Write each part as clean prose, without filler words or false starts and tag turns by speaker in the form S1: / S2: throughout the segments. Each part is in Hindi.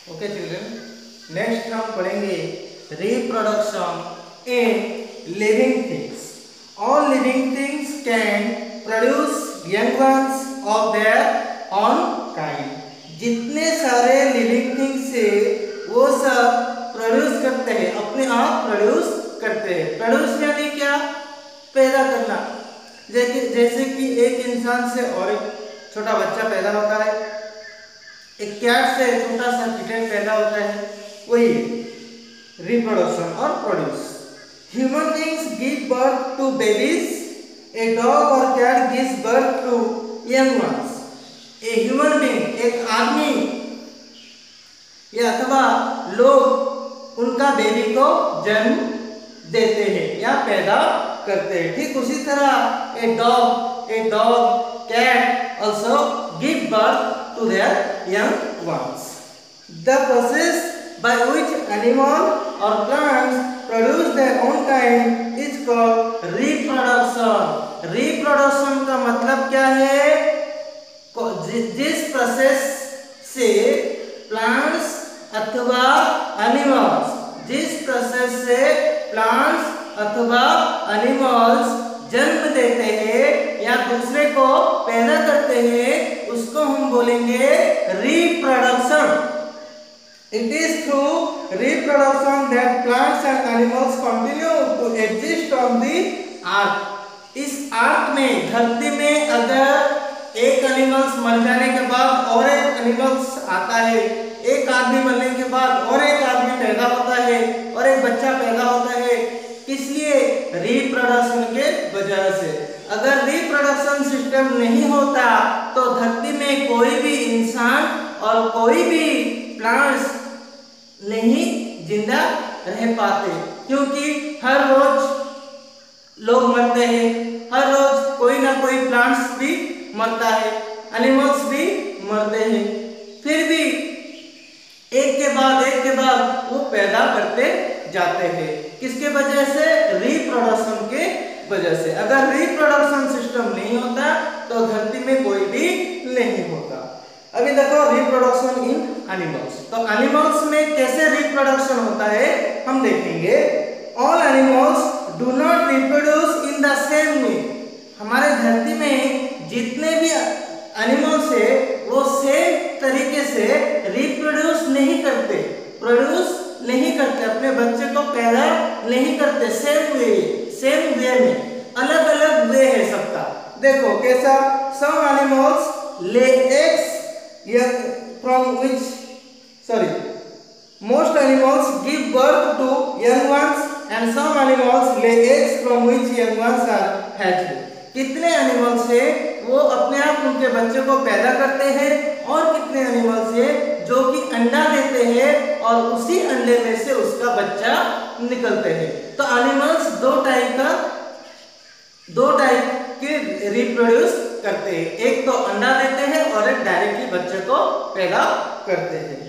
S1: ओके चिल्ड्रन, नेक्स्ट हम पढ़ेंगे reproduction in living things. All living things can produce young ones of there on kind. जितने सारे लिविंग थिंग्स से वो सब प्रोड्यूस करते हैं, अपने आप प्रोड्यूस करते हैं। प्रोड्यूस यानी क्या? पैदा करना। जैसे कि एक इंसान से और एक छोटा बच्चा पैदा होता है, एक कैट से छोटा सा किटन पैदा होता है, वही रिप्रोडक्शन और produce. Human beings give birth to babies, a dog और cat gives birth to young ones. A human being, एक आदमी या अथवा लोग उनका बेबी को जन्म देते हैं या पैदा करते हैं। ठीक उसी तरह a dog cat also give birth to their young ones. The process by which animal or plants produce their own kind is called reproduction. Reproduction का मतलब क्या है? जिस प्रोसेस से प्लांट्स अथवा एनिमल्स, जिस प्रोसेस से प्लांट्स अथवा एनिमल्स जन्म देते हैं या दूसरे को पैदा करते हैं, उसको हम बोलेंगे reproduction. It is through reproduction that plants and animals continue to exist on the earth. इस अर्थ में, धरती में अगर एक एनिमल्स मर जाने के बाद और एक एनिमल्स आता है, एक आदमी मरने के बाद और एक आदमी पैदा होता है और एक बच्चा पैदा होता है, इसलिए रिप्रोडक्शन के वजह से। अगर रिप्रोडक्शन सिस्टम नहीं होता तो धरती में कोई भी इंसान और कोई भी प्लांट्स नहीं जिंदा रह पाते, क्योंकि हर रोज लोग मरते हैं, हर रोज कोई ना कोई प्लांट्स भी मरता है, एनिमल्स भी मरते हैं, फिर भी एक के बाद वो पैदा करते जाते हैं। किसके वजह से? रिप्रोडक्शन के वजह से। अगर रिप्रोडक्शन सिस्टम नहीं होता तो धरती में कोई भी नहीं होता। अभी देखो रिप्रोडक्शन इन एनिमल्स। तो एनिमल्स में कैसे रिप्रोडक्शन होता है हम देखेंगे। All animals do not reproduce in the same way. हमारे धरती में जितने भी एनिमल्स है वो सेम तरीके से रिप्रोड्यूस नहीं करते, प्रोड्यूस नहीं करते, अपने बच्चे को पैदा नहीं करते सेम वे में। अलग अलग वे है सबका। देखो कैसा? Some animals lay eggs from which most animals give birth to young ones and some animals lay eggs from which young ones are hatched. कितने एनिमल्स है वो अपने आप उनके बच्चे को पैदा करते हैं और कितने एनिमल्स है जो कि अंडा देते हैं और उसी अंडे में से उसका बच्चा निकलते हैं। तो एनिमल्स दो टाइप के रिप्रोड्यूस करते हैं, एक तो अंडा देते हैं और एक डायरेक्टली बच्चे को पैदा करते हैं।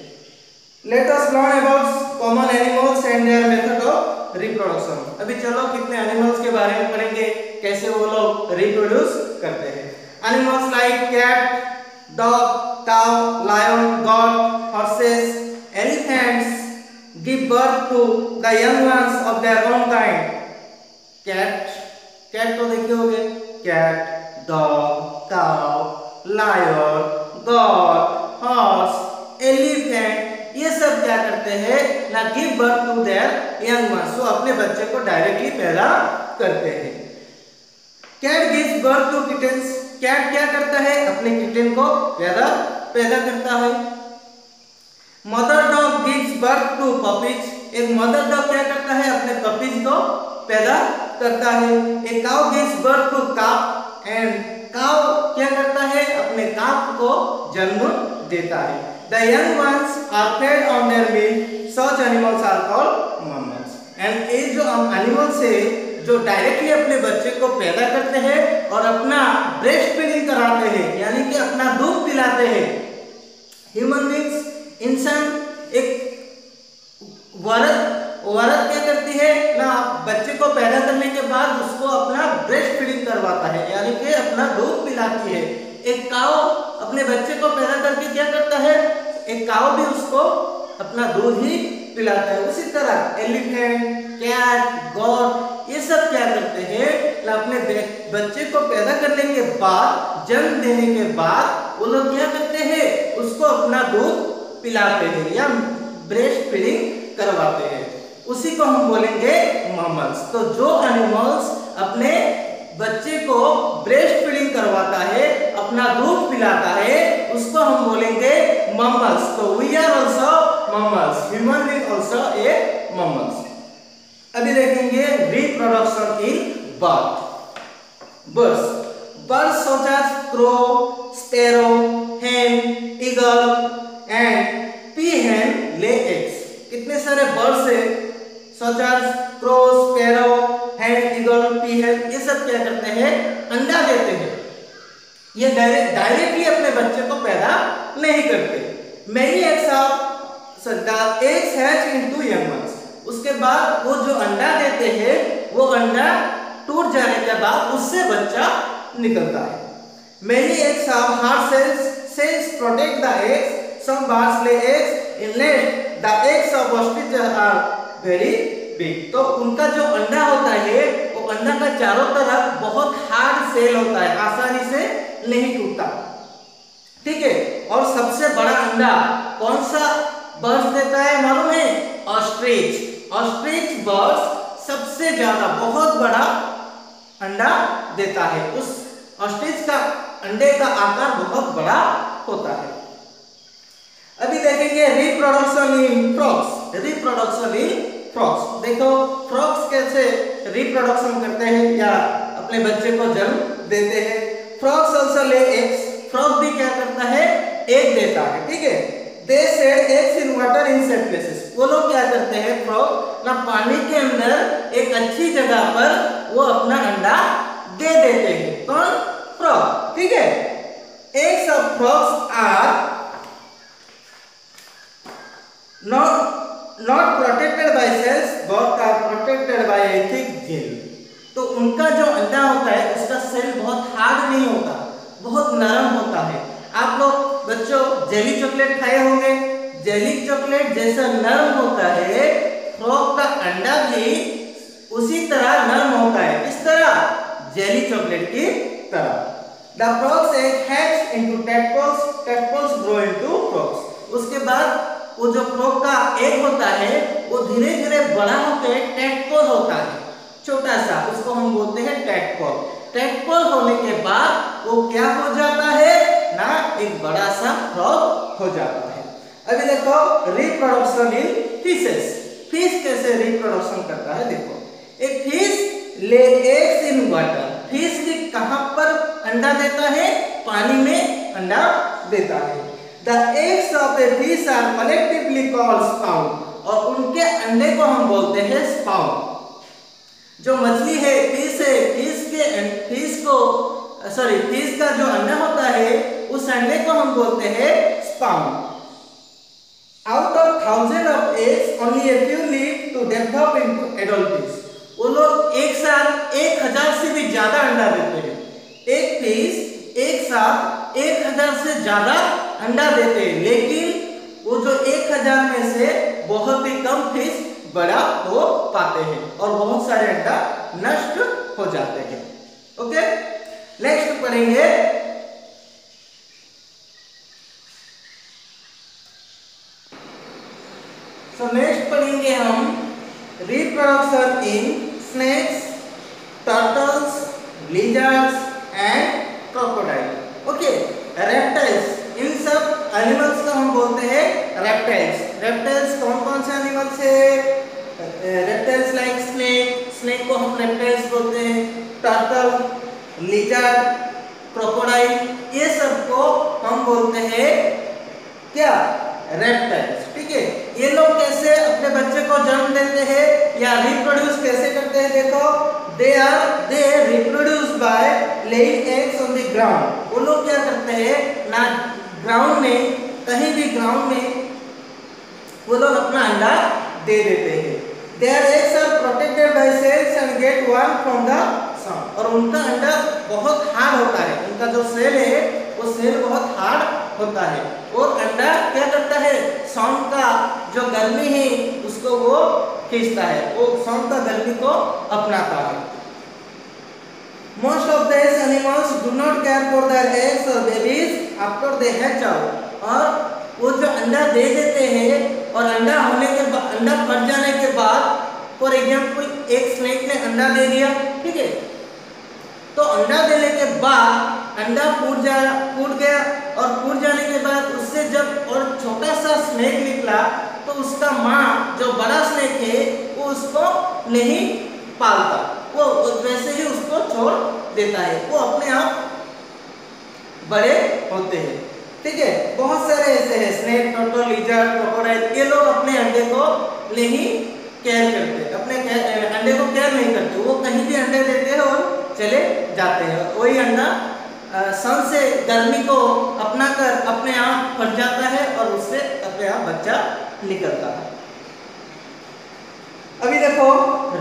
S1: Let us learn about common animals and their method of reproduction. अभी चलो कितने एनिमल्स के बारे में पढ़ेंगे, कैसे वो लोग रिप्रोड्यूस करते हैं। Animals like cat, dog, cow, lion, goat, horses, elephants give birth to the young ones of their own kind. Cat तो देखे होंगे, cat, dog, cow, lion, goat, horse, elephant, ये सब क्या करते हैं ना, give birth to their young ones, वो अपने बच्चे को डायरेक्टली पैदा करते हैं। Cat gives birth to kittens. Cat क्या करता है? अपने किटन को पैदा करता है। Mother dog gives birth to puppies. एक मदर डॉग क्या करता है? अपने पपीज को पैदा करता है। एक cow gives birth to calf and cow क्या करता है? अपने काफ को जन्म देता है। The young ones are fed on their milk. Such animals are called mammals. And ये जो एनिमल्स है जो डायरेक्टली अपने बच्चे को पैदा करते हैं और अपना ब्रेस्ट फीडिंग कराते हैं, यानी कि अपना दूध पिलाते हैं। ह्यूमन बीइंग्स, इंसान, एक औरत क्या करती है ना, बच्चे को पैदा करने के बाद उसको अपना ब्रेस्ट फीडिंग करवाता है, यानी कि अपना दूध पिलाती है। एक काऊ अपने बच्चे को पैदा करके क्या करता है? एक काऊ भी उसको अपना दूध ही पिलाता है। उसी तरह एलिफेंट, कैट, गॉट ये सब क्या करते हैं, अपने बच्चे को पैदा करने के बाद, जन्म देने के बाद वो लोग क्या करते हैं, उसको अपना दूध पिलाते हैं या ब्रेस्ट फीडिंग करवाते हैं। उसी को हम बोलेंगे ममल्स। तो जो एनिमल्स अपने बच्चे को ब्रेस्ट फीडिंग करवाता है, अपना दूध पिलाता है, उसको हम बोलेंगे ममल्स। तो we are also mammals, human being also a mammals. अभी देखेंगे reproduction in birds. Birds such as crow, sparrow, hen, eagle and peahen lay eggs। कितने सारे बर्ड्स है, such as crow, sparrow, hen, eagle, peahen, ये सब क्या करते हैं, अंडा देते हैं। ये डायरेक्टली अपने बच्चे को पैदा नहीं करते। Many eggs are the eggs hatch into young ones। उसके बाद वो जो अंडा देते हैं, वो अंडा टूट जाने के बाद उससे बच्चा निकलता है। Many eggs have hard cells, cells protect the eggs. Some birds lay eggs in nest. The eggs of ostriches are very big। तो उनका जो अंडा होता है, वो अंडा का चारों तरफ बहुत हार्ड सेल होता है, आसानी से नहीं टूटता, ठीक है। और सबसे बड़ा अंडा कौन सा बर्ड्स देता है मालूम है, ऑस्ट्रिच। ऑस्ट्रिच बर्ड्स सबसे ज्यादा बहुत बड़ा अंडा देता है। उस ऑस्ट्रिच का अंडे का आकार बहुत बड़ा होता है। अभी देखेंगे reproduction in frogs. Reproduction in frogs, देखो फ्रॉग्स कैसे रिप्रोडक्शन करते हैं या अपने बच्चे को जन्म देते हैं। Frogs also lay eggs. Frog भी क्या करता है, एग देता है, ठीक है। They shed eggs in water in set places. वो लोग क्या करते हैं, फ्रॉग ना पानी के अंदर एक अच्छी जगह पर वो अपना अंडा दे देते हैं। कौन, फ्रॉग, ठीक है। Eggs of frogs are not protected by cells but are protected by a thick gel। तो उनका जो अंडा होता है उसका सेल बहुत हार्ड नहीं होता, बहुत नरम होता है। आप लोग बच्चों जेली चॉकलेट खाए होंगे, जेली चॉकलेट जैसा नरम होता है, फ्रॉग का अंडा भी उसी तरह नरम होता है। किस तरह, जेली चॉकलेट की तरह। The frogs egg hatch into tadpoles, tadpoles grow into frogs। उसके बाद वो जो फ्रॉग का एग होता है वो धीरे धीरे बड़ा होकर टैडपोल होता है, छोटा सा, उसको हम बोलते हैं टैडपोल। टैडपोल होने के बाद वो क्या हो जाता है ना, एक बड़ा सा फ्रॉग हो जाता है। अभी देखो रिप्रोडक्शन इन फिशेस। फिश कैसे रिप्रोडक्शन करता है, देखो एक fish lay eggs in water. Fish भी कहां पर अंडा देता है, पानी में अंडा देता है। The eggs of a fish are collectively called spawn। और उनके अंडे को हम बोलते हैं स्पाउन। जो मछली है, फिश है, फिश का जो अंडा होता है उस अंडे को हम बोलते हैं स्पाउन। Out of thousands of eggs, only a few live to develop into adult fish। वो लोग एक साथ 1000 से भी ज्यादा अंडा देते हैं। एक फिश एक साथ 1000 से ज्यादा अंडा देते हैं, लेकिन वो जो 1000 में से बहुत ही कम फिश बड़ा हो पाते हैं और बहुत सारे अंडा नष्ट हो जाते हैं। ओके, नेक्स्ट पढ़ेंगे नेक्स्ट पढ़ेंगे हम reproduction in snakes, turtles, lizards and crocodile. Okay, reptiles, इन सब एनिमल्स को हम बोलते हैं रेप्टाइल्स। रेप्टाइल्स कौन कौन से एनिमल्स है, रेप्टाइल्स लाइक स्नेक, स्नेक को हम रेप्टाइल्स बोलते हैं। टर्टल, लिजर्ड, क्रोकोडाइल, ये सब को हम बोलते हैं क्या, रेप्टाइल्स, ठीक है। ये लोग कैसे अपने बच्चे को जन्म देते हैं या रिप्रोड्यूस कैसे करते हैं, देखो they reproduce by laying eggs on the ground। वो लोग क्या करते हैं ना, ग्राउंड में, कहीं भी ग्राउंड में वो लोग अपना अंडा दे देते हैं। Their eggs are protected by cells and get warm from the sun। और उनका अंडा बहुत हार्ड होता है, उनका जो सेल है वो सेल बहुत हार्ड होता है और अंडा क्या करता है, साउंड का जो गर्मी है उसको वो खींचता है, वो साउंड का गर्मी को अपनाता है। Most of these animals do not care for their eggs or babies after they hatch out। और वो जो अंडा दे देते हैं और अंडा होने के बाद, अंडा फट जाने के बाद, फॉर एग्जाम्पल एक स्नेक ने अंडा दे दिया, ठीक है, तो अंडा देने के बाद अंडा फूट गया और फूट जाने के बाद उससे जब और छोटा सा स्नेक निकला तो उसका माँ जो बड़ा स्नेक है वो उसको नहीं पालता, वो वैसे ही उसको छोड़ देता है, वो अपने आप बड़े होते हैं, ठीक है। बहुत सारे ऐसे हैं, स्नेक, टर्टल, लिजर्ड, क्रोकोडाइल, ये लोग अपने अंडे को नहीं केयर करते, अपने अंडे को केयर नहीं करते, वो कहीं भी अंडे देते हैं और चले जाते हैं। वही अंडा सन से गर्मी को अपना कर अपने आप फट जाता है और उससे अपने आप बच्चा निकलता है। अभी देखो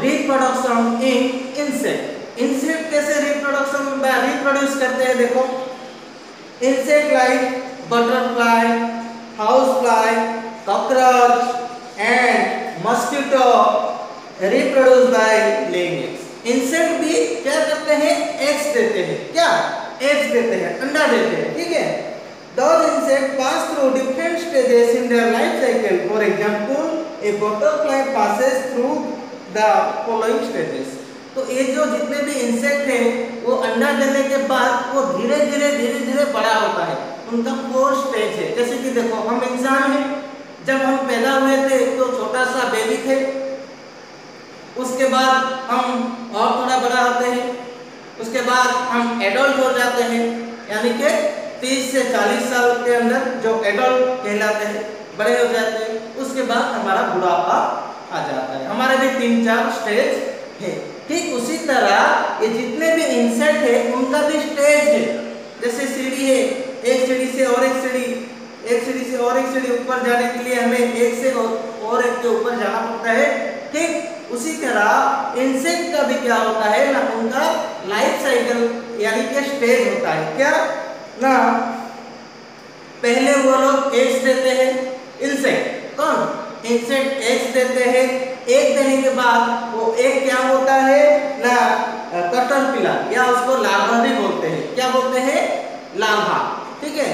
S1: रिप्रोडक्शन इन इंसेक्ट। इंसेक्ट कैसे रिप्रोड्यूस करते हैं, देखो insect like butterfly, house fly, cockroach and mosquito reproduce by laying eggs. Insect भी क्या करते हैं, एग्स देते हैं, क्या एग्स देते हैं, अंडा देते हैं, ठीक है। Those insects pass through different stages in their life cycle. For example, a butterfly passes through the following stages. तो ये जो जितने भी इंसेक्ट हैं वो अंडा देने के बाद वो धीरे धीरे बड़ा होता है, उनका 4 स्टेज है। जैसे कि देखो हम इंसान हैं, जब हम पैदा हुए थे तो छोटा सा बेबी थे, उसके बाद हम और थोड़ा बड़ा होते हैं, उसके बाद हम एडल्ट हो जाते हैं, यानी कि 30 से 40 साल के अंदर जो एडल्ट कहलाते हैं, बड़े हो जाते हैं, उसके बाद हमारा बुढ़ापा आ जाता है। हमारे भी 3-4 स्टेज है। ठीक उसी तरह ये जितने भी इंसेक्ट है उनका भी स्टेज है। जैसे सीढ़ी है, एक सीढ़ी से और एक सीढ़ी, एक सीढ़ी से और एक सीढ़ी ऊपर जाने के लिए हमें एक से और एक के ऊपर जाना पड़ता है। ठीक उसी तरह इंसेक्ट का भी क्या होता है ना, उनका लाइफ साइकिल यानी कि स्टेज होता है। क्या ना, पहले वो लोग एग्स देते हैं, इंसेक्ट कौन, इंसेक्ट एग्स देते हैं। एग देने के बाद वो एग क्या होता है ना, कैटरपिलर या उसको लार्वा भी बोलते हैं। क्या बोलते हैं, लार्वा, ठीक है।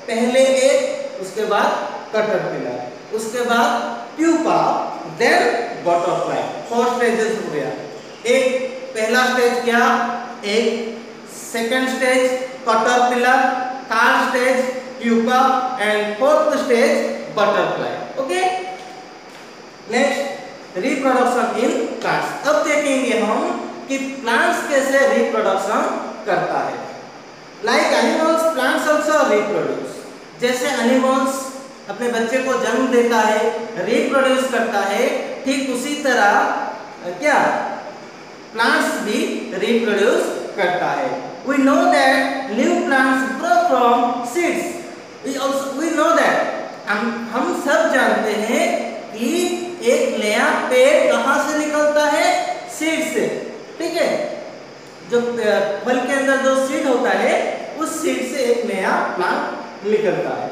S1: पहले एग, उसके बाद कैटरपिलर, उसके बाद प्यूपा, देन बटरफ्लाई। 4 स्टेजेस हो गया। एक पहला स्टेज क्या, egg, second stage caterpillar, third stage pupa and fourth stage butterfly. Okay, next reproduction in plants. अब देखेंगे हम कि प्लांट्स कैसे रिप्रोडक्शन करता है। Like animals, plants also reproduce. जैसे एनिमल्स अपने बच्चे को जन्म देता है, रिप्रोड्यूस करता है, ठीक उसी तरह क्या प्लांट्स भी रिप्रोड्यूस करता है। We know that new plants grow from seeds. We know that हम सब जानते हैं कि एक नया पेड़ कहाँ से निकलता है, सीड से, ठीक है। जो फल के अंदर जो सीड होता है उस सीड से एक नया प्लांट निकलता है।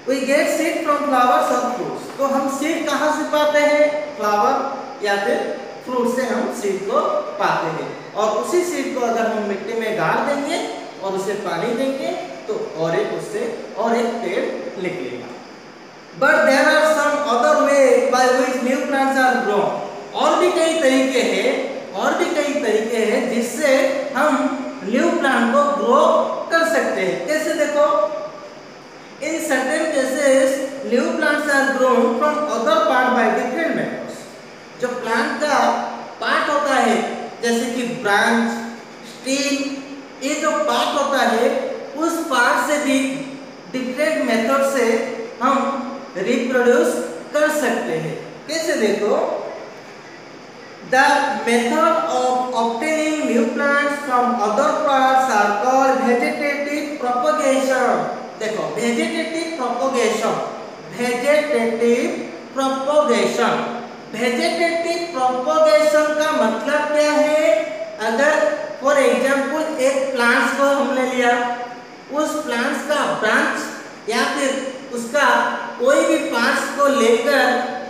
S1: We get seed from flowers or fruits। तो हम सीड कहाँ से पाते हैं, फ्लावर या फिर फ्रूट से हम सीड को पाते हैं। और उसी सीड को अगर हम मिट्टी में गाड़ देंगे और उसे पानी देंगे तो और एक उससे और एक पेड़ निकलेगा। But there are some other way by which new plants are grown। और भी कई तरीके हैं जिससे हम न्यू प्लांट को ग्रो कर सकते हैं। कैसे देखो, in certain cases new plants are grown from other part by different methods। जो प्लांट का पार्ट होता है जैसे कि ब्रांच, स्टील, ये जो पार्ट होता है उस पार्ट से भी डिफरेंट मेथड से हम रिप्रोड्यूस कर सकते हैं। कैसे देखो, the method of obtaining new plants from other parts are called vegetative propagation. देखो वेजिटेटिव प्रोपगेशन, वेजिटेटिव प्रोपगेशन का मतलब क्या है। अगर फॉर एग्जांपल एक प्लांट्स को हमने लिया, उस प्लांट्स का ब्रांच या फिर उसका कोई भी पार्ट्स को लेकर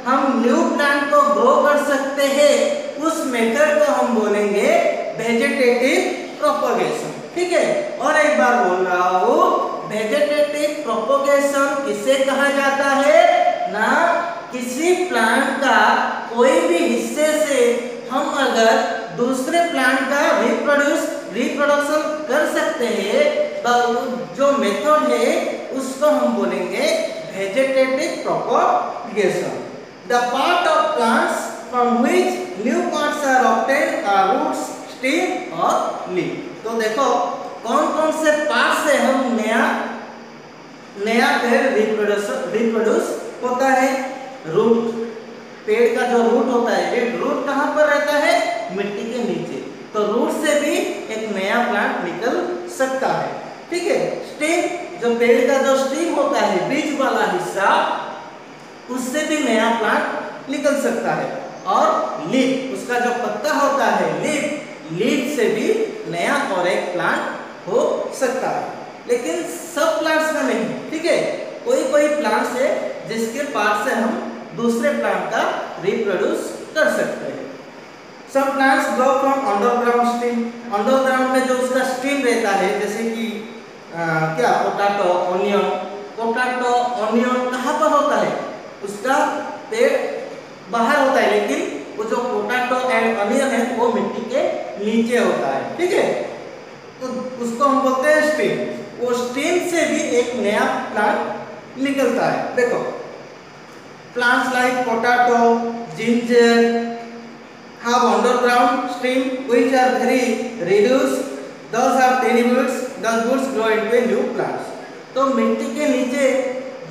S1: हम न्यू प्लांट को ग्रो कर सकते हैं, उस मेथड को हम बोलेंगे वेजिटेटिव प्रोपगेशन। ठीक है, और एक बार बोल रहा हूँ, वेजिटेटिव प्रोपगेशन किसे कहा जाता है ना, किसी प्लांट का कोई भी हिस्से से हम अगर दूसरे प्लांट का रिप्रोडक्शन कर सकते हैं, तो जो मेथड है उसको हम बोलेंगे vegetative propagation. The part of plants from which new parts are obtained are roots, stem और लीफ। तो देखो कौन कौन से पार्ट से हम नया पेड़ रिप्रोड्यूस होता है। रूट, पेड़ का जो रूट होता है, रूट कहाँ पर रहता है, मिट्टी के नीचे, तो रूट से भी एक नया प्लांट निकल सकता है। ठीक है, स्टेम, जो पेड़ का जो स्टेम होता है, बीज वाला हिस्सा, उससे भी नया प्लांट निकल सकता है। और लीफ, उसका जो पत्ता होता है, लीफ से भी नया और एक प्लांट हो सकता है, लेकिन सब प्लांट्स का नहीं। ठीक है, कोई कोई प्लांट्स है जिसके पार्ट से हम दूसरे प्लांट का रिप्रोड्यूस कर सकते हैं। Some plants grow from underground stem, underground में जो उसका स्टेम रहता है, जैसे कि क्या पोटैटो, ऑनियन कहाँ पर होता है, उसका पेड़ बाहर होता है, लेकिन वो जो पोटैटो एंड अनियन है वो मिट्टी के नीचे होता है। ठीक है, तो उसको हम बोलते हैं स्टेम। वो स्टेम से भी एक नया प्लांट निकलता है। देखो plants like potato, ginger have underground stem which are very reduced, those are tiny roots, those roots grow into new plants। तो मिट्टी के नीचे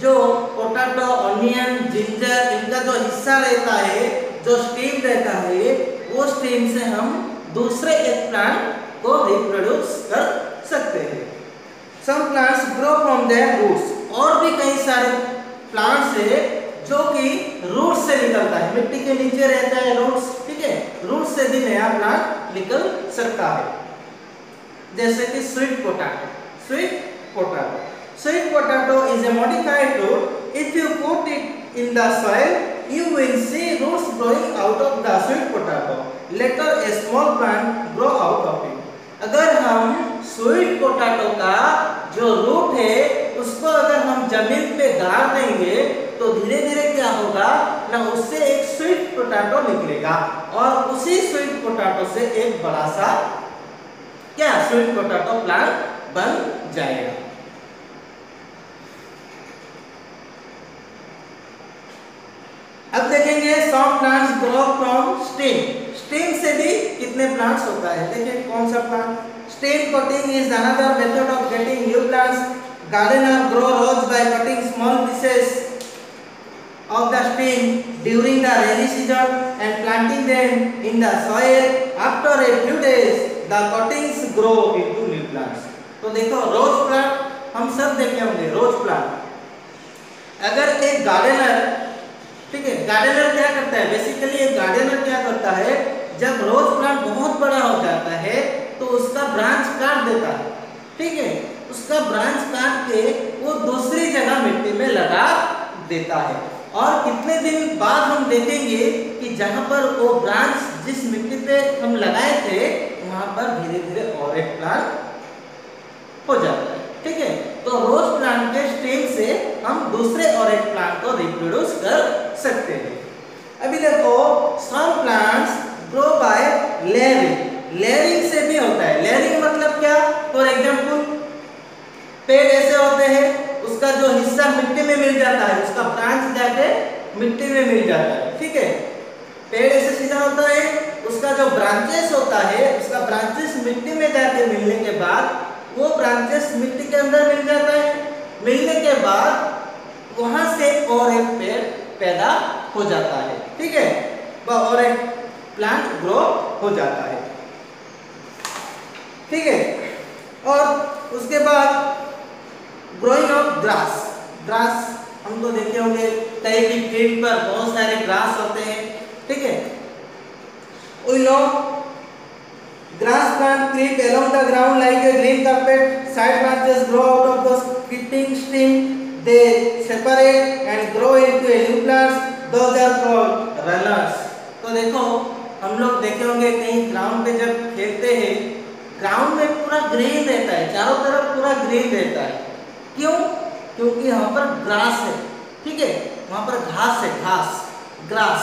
S1: जो पोटैटो, ऑनियन, जिंजर, इनका जो हिस्सा रहता है, जो स्टेम रहता है, वो स्टेम से हम दूसरे एक प्लांट को रिप्रोड्यूस कर सकते हैं। Some plants grow from their roots, और भी कई सारे प्लांट्स है जो कि रूट से निकलता है, मिट्टी के नीचे रहता है रूट्स। ठीक है, रूट से भी नया प्लांट निकल सकता है, जैसे कि sweet potato. Sweet potato is a modified root. If you put it in the soil, you will see roots growing out of the sweet potato. Later, a small plant grow out of it. अगर हम स्वीट पोटैटो का जो रूट है उसको अगर हम जमीन पे गाड़ देंगे तो धीरे धीरे क्या होगा ना, उससे एक स्वीट पोटैटो निकलेगा, और उसी स्वीट पोटैटो से एक बड़ा सा क्या स्वीट पोटैटो प्लांट बन जाएगा। अब देखेंगे some plants grow from stem. Stem से भी कितने प्लांट्स होता है, देखिए कौन सा plant. Stem cutting is another method of getting new plants. Gardener grow rose by cutting small pieces of the stem during the rainy season and planting them in the soil. After a few days, the cuttings grow into new plants. तो देखो रोज प्लांट हम सब देखे होंगे, रोज प्लांट। अगर एक गार्डनर, ठीक है, गार्डनर क्या करता है, बेसिकली एक गार्डनर क्या करता है, जब रोज प्लांट बहुत बड़ा हो जाता है तो उसका ब्रांच काट देता है। ठीक है, उसका ब्रांच काट के वो दूसरी जगह मिट्टी में लगा देता है, और कितने दिन बाद हम देखेंगे कि जहां पर वो ब्रांच जिस मिट्टी पे हम लगाए थे वहां पर धीरे धीरे और एक प्लांट हो जाता है। ठीक है, तो रोज प्लांट के स्टेम से हम दूसरे और एक प्लांट को रिप्रोड्यूस कर सकते हैं। अभी देखो some plants grow by layering. Layering से भी होता है। लेयरिंग मतलब क्या, फॉर एग्जांपल पेड़ ऐसे होते हैं, उसका जो हिस्सा मिट्टी में मिल जाता है, उसका ब्रांच जाके मिट्टी में मिल जाता है। ठीक है, पेड़ ऐसे सीधा होता है, उसका जो ब्रांचेस होता है, उसका ब्रांचेस मिट्टी में जाके मिलने के बाद वो ब्रांचेस मिट्टी के अंदर मिल जाता है। मिलने के बाद वहां से और एक पेड़ पैदा हो जाता है। ठीक है, और एक प्लांट ग्रो हो जाता है। ठीक है, और उसके बाद ग्रोइंग ऑफ ग्रास। ग्रास हम तो देखे होंगे कहीं भी फील्ड पर बहुत सारे ग्रास होते हैं। ठीक है, we know grass plant creep along the ground like a green carpet. Side branches grow out of the sitting stem. they separate and grow into a new plants, those are called runners. तो देखो हम लोग देखे होंगे कहीं ग्राउंड पे जब खेलते हैं, ग्राउंड में पूरा ग्रीन रहता है, चारों तरफ पूरा ग्रीन रहता है। क्यों? क्योंकि यहाँ पर ग्रास है, ठीक है, वहाँ पर घास है, घास, ग्रास,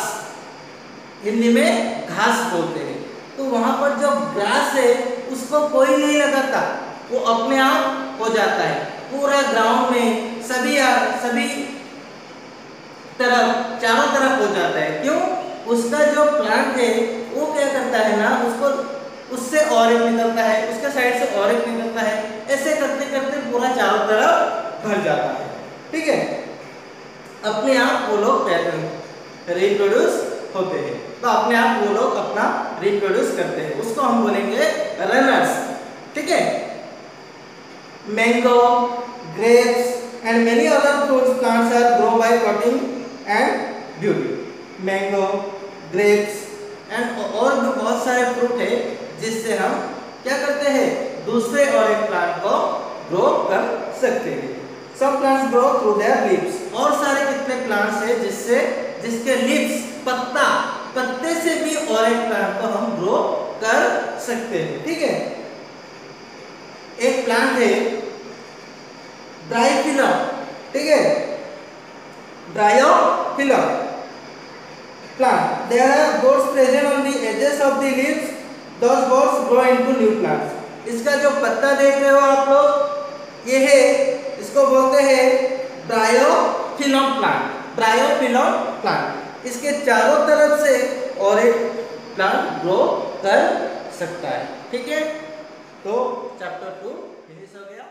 S1: हिंदी में घास बोलते हैं। तो वहाँ पर जो ग्रास है उसको कोई नहीं लगाता, वो अपने आप हो जाता है। पूरा ग्राउंड में सभी तरफ, चारों तरफ हो जाता है। क्यों? उसका जो प्लांट है वो क्या करता है ना, उसको उससे और एक निकलता है, उसके साइड से और एक निकलता है, ऐसे करते करते पूरा चारों तरफ भर जाता है, ठीक है। अपने आप वो लोग रिप्रोड्यूस होते हैं, तो अपने आप वो लोग अपना रिप्रोड्यूस करते हैं, उसको हम बोलेंगे रनर्स, ठीक है। Mango, grapes and many other fruits plants are grow by cutting and beauty. Mango, grapes and और भी बहुत सारे फ्रूट है जिससे हम क्या करते हैं, दूसरे और एक प्लांट को ग्रो कर सकते हैं। Some plants grow through their leaves. और सारे कितने प्लांट्स है जिसके लीव्स, पत्ते से भी और एक प्लांट को हम ग्रो कर सकते हैं, ठीक है। एक प्लांट है ड्राइफिलम, ठीक है, ड्रायोफिलम plant. There are buds present on the edges of the leaves. Those buds grow into new plants. इसका जो पत्ता देख रहे हो आप लोग, ये है, इसको बोलते हैं ड्रायोफिलम प्लांट, ड्रायोफिलम प्लांट। इसके चारों तरफ से और एक प्लांट ग्रो कर सकता है, ठीक है। तो चैप्टर 2 फिनिश हो गया।